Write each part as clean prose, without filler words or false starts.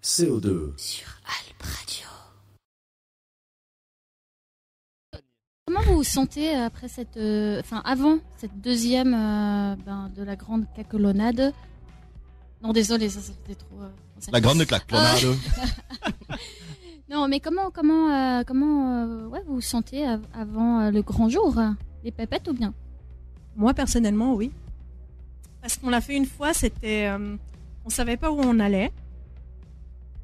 CO2 sur Alp Radio. Comment vous vous sentez après avant cette deuxième de la grande cacolonade? Non, désolé, ça c'était trop. La grande cacolonade. Non, mais comment vous vous sentez avant le grand jour? Les pépettes ou bien? Moi personnellement, oui. Parce qu'on l'a fait une fois, on savait pas où on allait.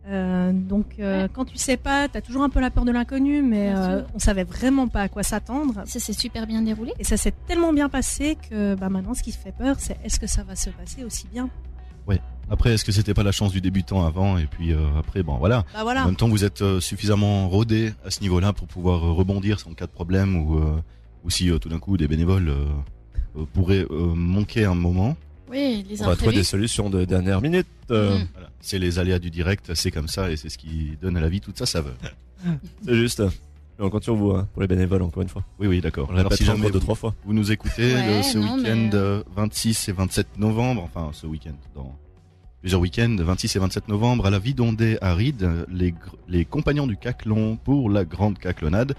Quand tu sais pas, t'as toujours un peu la peur de l'inconnu, mais on savait vraiment pas à quoi s'attendre. Ça s'est super bien déroulé. Et ça s'est tellement bien passé que maintenant, ce qui fait peur, c'est est-ce que ça va se passer aussi bien? Ouais. Après, est-ce que c'était pas la chance du débutant avant et puis après, voilà. Bah voilà. En même temps, vous êtes suffisamment rodé à ce niveau-là pour pouvoir rebondir en cas de problème ou si tout d'un coup des bénévoles pourraient manquer un moment. Oui, les on va trouver des solutions de dernière minute. Voilà. C'est les aléas du direct, c'est comme ça et c'est ce qui donne à la vie toute sa saveur. C'est juste. On compte sur vous pour les bénévoles encore une fois. Oui, d'accord. On répète si jamais deux, trois fois. Vous nous écoutez ce week-end 26 et 27 novembre, enfin ce week-end dans plusieurs week-ends, 26 et 27 novembre à la Vidondée à Ried, les compagnons du Caclon pour la grande caclonade.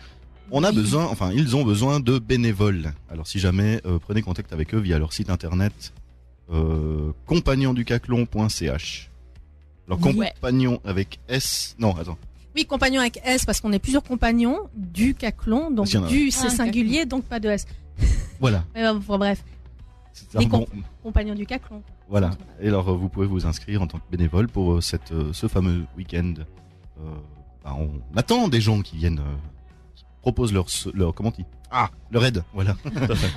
Ils ont besoin de bénévoles. Alors si jamais prenez contact avec eux via leur site internet compagnonducaclon.ch. Alors compagnon avec S. Non, attends. Oui, compagnon avec S parce qu'on est plusieurs compagnons du Caclon, donc c'est singulier, donc pas de S. Voilà. Bref. Compagnons du Caclon. Voilà. Et alors vous pouvez vous inscrire en tant que bénévole pour ce fameux week-end. On attend des gens qui viennent, qui proposent leur leur aide, voilà,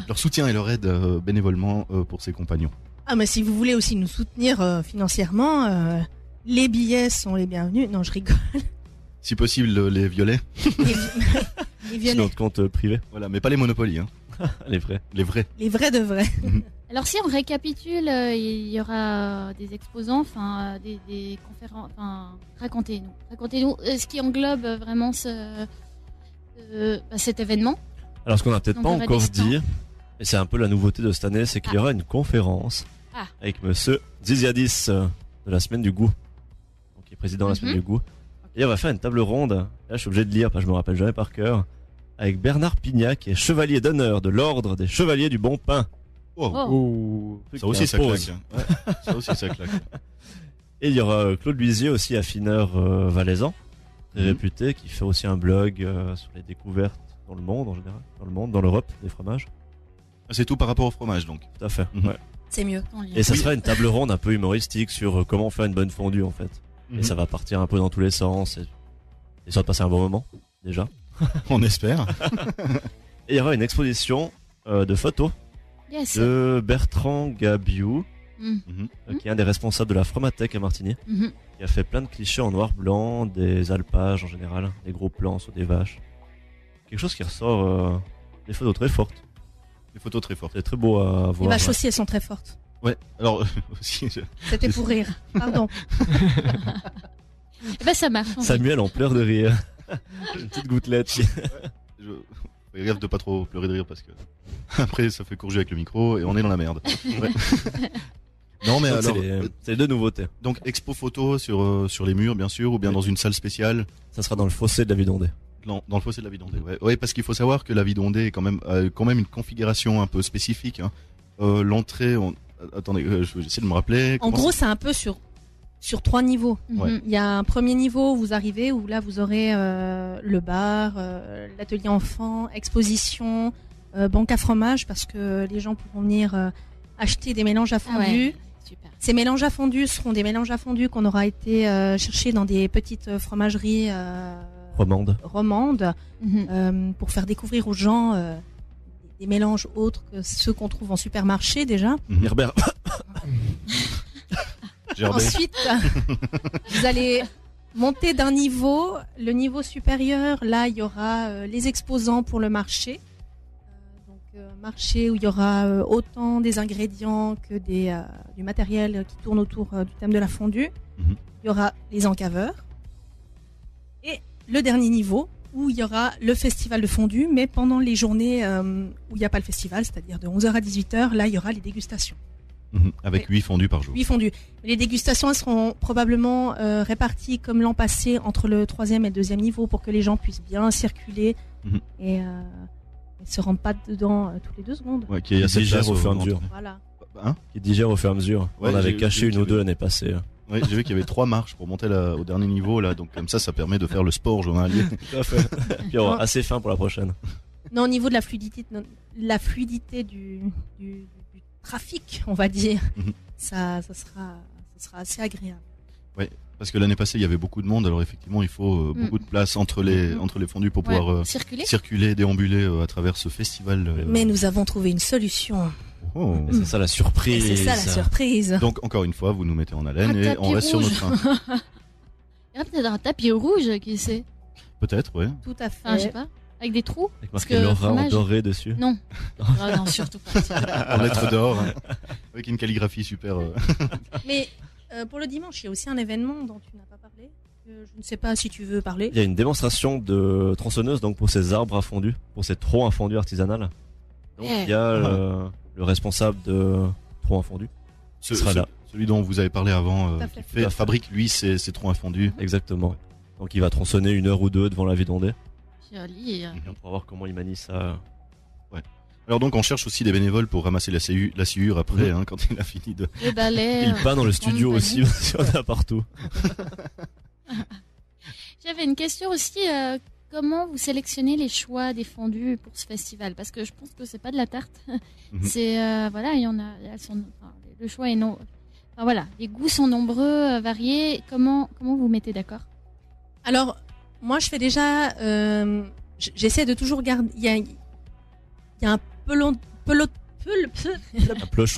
leur soutien et leur aide bénévolement pour ces compagnons. Ah, mais si vous voulez aussi nous soutenir financièrement, les billets sont les bienvenus. Non, je rigole. Si possible, les violets. Les violets. C'est notre compte privé. Voilà, mais pas les Monopoly, hein. Les vrais. Les vrais. Les vrais de vrais. Alors si on récapitule, il y aura des exposants, des conférences, racontez-nous ce qui englobe vraiment cet événement. Alors ce qu'on n'a peut-être pas encore dit, et c'est un peu la nouveauté de cette année, c'est qu'il y aura une conférence avec monsieur Ziziadis de la Semaine du Goût, donc qui est président de la Semaine du Goût. Et on va faire une table ronde, là je suis obligé de lire parce que je me rappelle jamais par cœur, avec Bernard Pignac, qui est chevalier d'honneur de l'ordre des chevaliers du bon pain. Ça aussi ça claque. Ouais, ça aussi ça claque. Et il y aura Claude Luisier aussi, affineur valaisan, très réputé, qui fait aussi un blog sur les découvertes dans le monde en général, dans l'Europe des fromages. C'est tout par rapport au fromage donc. Tout à fait. Ouais. C'est mieux. Et ça sera une table ronde un peu humoristique sur comment faire une bonne fondue en fait. Et ça va partir un peu dans tous les sens et ça va passer un bon moment déjà. On espère. Et il y aura une exposition de photos de Bertrand Gabiou, qui est un des responsables de la Fromathèque à Martigny, qui a fait plein de clichés en noir-blanc, des alpages en général, des gros plans sur des vaches. Quelque chose qui ressort des photos très fortes. Des photos très fortes. C'est très beau à voir. Les vaches aussi, elles sont très fortes. Ouais, alors aussi. C'était pour rire. Pardon. Ça marche. Samuel en pleure de rire. Une petite gouttelette. Fais gaffe de pas trop pleurer de rire parce que après ça fait courger avec le micro et on est dans la merde. Ouais. Non mais donc alors c'est les deux nouveautés. Donc expo photo sur les murs bien sûr ou bien dans une salle spéciale. Ça sera dans le fossé de la Vidondée. Dans le fossé de la Vidondée. Ouais, parce qu'il faut savoir que la Vidondée est quand même une configuration un peu spécifique. Hein. L'entrée, attendez, j'essaie de me rappeler. En gros, c'est un peu sur 3 niveaux. Ouais. Il y a un premier niveau où vous arrivez, où là vous aurez le bar, l'atelier enfant, exposition, banque à fromage, parce que les gens pourront venir acheter des mélanges à fondue. Super. Ces mélanges à fondue seront des mélanges à fondue qu'on aura été chercher dans des petites fromageries romandes pour faire découvrir aux gens des mélanges autres que ceux qu'on trouve en supermarché déjà. Herbert. Ensuite, vous allez monter d'un niveau. Le niveau supérieur, là, il y aura les exposants pour le marché. Marché où il y aura autant des ingrédients que du matériel qui tourne autour du thème de la fondue. Il y aura les encaveurs. Et le dernier niveau, où il y aura le festival de fondue, mais pendant les journées où il n'y a pas le festival, c'est-à-dire de 11h à 18h, là, il y aura les dégustations. Avec 8 fondus par jour. 8 fondus. Les dégustations elles seront probablement réparties comme l'an passé entre le 3e et le 2e niveau pour que les gens puissent bien circuler et se rendent pas dedans toutes les 2 secondes. Ouais, qui digère au fur et à mesure. Voilà. Qui digère au fur et à mesure. Ouais, on avait caché une ou deux l'année passée. Oui, j'ai vu qu'il y avait 3 marches pour monter au dernier niveau là, donc comme ça permet de faire le sport journalier. Tout à fait. Puis on aura assez faim pour la prochaine. Non, au niveau de la fluidité du trafic, on va dire, ça sera assez agréable. Ouais, parce que l'année passée il y avait beaucoup de monde, alors effectivement il faut beaucoup de place entre les fondus pour pouvoir circuler, déambuler à travers ce festival. Mais nous avons trouvé une solution. Oh. Et c'est ça la surprise. Donc encore une fois, vous nous mettez en haleine et on reste sur notre train. Il y a peut-être un tapis rouge, qui sait. Peut-être, ouais. Tout à fait. Enfin, je sais pas. Avec des trous. Avec marqué Laura en doré dessus. Non. Non, surtout pas. En lettres d'or, avec une calligraphie super. Mais pour le dimanche, il y a aussi un événement dont tu n'as pas parlé. Je ne sais pas si tu veux parler. Il y a une démonstration de tronçonneuse donc pour ces arbres à fondu, pour ces troncs à fondu artisanales. Donc il y a le responsable de troncs à fondu. Celui dont vous avez parlé avant, qui fabrique lui ses troncs à fondu. Exactement. Donc il va tronçonner 1 heure ou 2 devant la Vidondée. Joli. Pour voir comment il manie ça. Ouais. Alors donc on cherche aussi des bénévoles pour ramasser la sciure après, quand il a fini de. Le balai. Il peint dans le studio aussi, on a partout. J'avais une question aussi. Comment vous sélectionnez les choix des fondus pour ce festival? Parce que je pense que c'est pas de la tarte. C'est voilà, il y en a. Le choix est non. Enfin, voilà, les goûts sont nombreux, variés. Comment vous mettez d'accord? Alors, moi, je fais déjà. J'essaie de toujours garder. Il y a un peloton.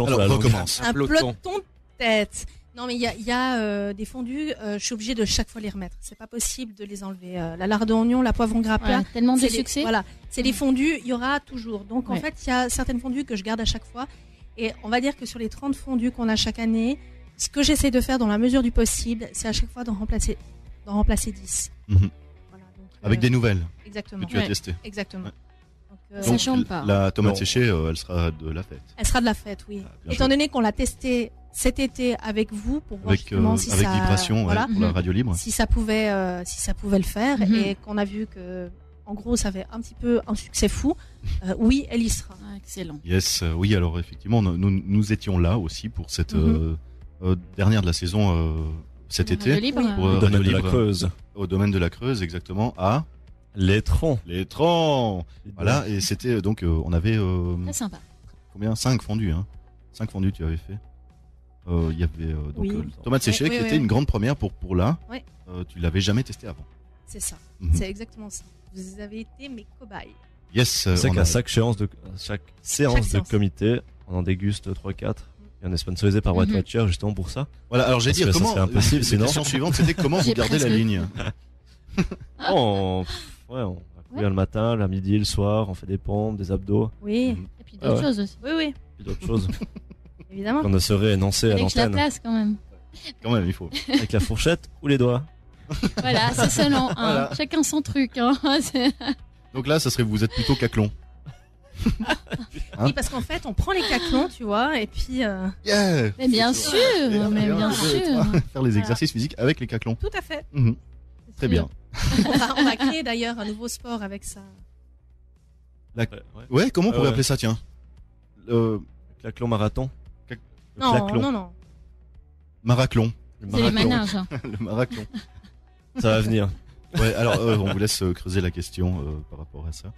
Alors, on recommence. Un peloton de tête. Non, mais il y a des fondus. Je suis obligée de chaque fois les remettre. C'est pas possible de les enlever. La lardon d'oignon, la poivron grappa. Tellement de succès. Voilà, c'est les fondus. Il y aura toujours. Donc en fait, il y a certaines fondus que je garde à chaque fois. Et on va dire que sur les 30 fondus qu'on a chaque année, ce que j'essaie de faire dans la mesure du possible, c'est à chaque fois d'en remplacer 10. Voilà, donc, avec des nouvelles. Exactement. Que tu as testées. Exactement. Ouais. Ça change pas. La tomate séchée, elle sera de la fête. Elle sera de la fête, oui. Étant donné qu'on l'a testée cet été avec vous pour voir justement si avec ça, vibration, pour la radio libre, si ça pouvait le faire, et qu'on a vu que en gros ça avait un petit peu un succès fou. Oui, elle y sera. Excellent. Yes, oui. Alors effectivement, nous étions là aussi pour cette dernière de la saison cet été pour au domaine de la Creuse. Au domaine de la Creuse, exactement, à L'étron. Voilà, et c'était donc on avait très sympa. Combien? 5 fondus, 5 fondus tu avais fait. Il y avait tomate séchée qui était une grande première pour là. Oui. Tu l'avais jamais testé avant. C'est ça. C'est exactement ça. Vous avez été mes cobayes. Yes. C'est qu'à chaque séance de comité, on en déguste 3-4. Et on est sponsorisé par White Watcher justement pour ça. Voilà. Alors j'ai dit comment. C'est impossible. La question suivante, c'était comment vous gardez la ligne. On va courir le matin, le midi, le soir. On fait des pompes, des abdos. Oui. Et puis d'autres choses aussi. Oui. Puis d'autres choses. Évidemment. Qu'on ne serait énoncé à l'antenne. Avec la place quand même. Quand même, il faut. Avec la fourchette ou les doigts. Voilà, c'est selon. Voilà. Chacun son truc. Donc là, ça serait vous êtes plutôt caclon. Oui, parce qu'en fait, on prend les caclons, tu vois, et puis. Mais bien sûr, Faire les exercices physiques avec les caclons. Tout à fait. Très bien. On va créer d'ailleurs un nouveau sport avec ça. Ouais, comment on pourrait appeler ça, tiens? Caclon marathon. Non. Maraclon. C'est les manèges. Le maraclon. Ça va venir. Ouais, alors on vous laisse creuser la question par rapport à ça.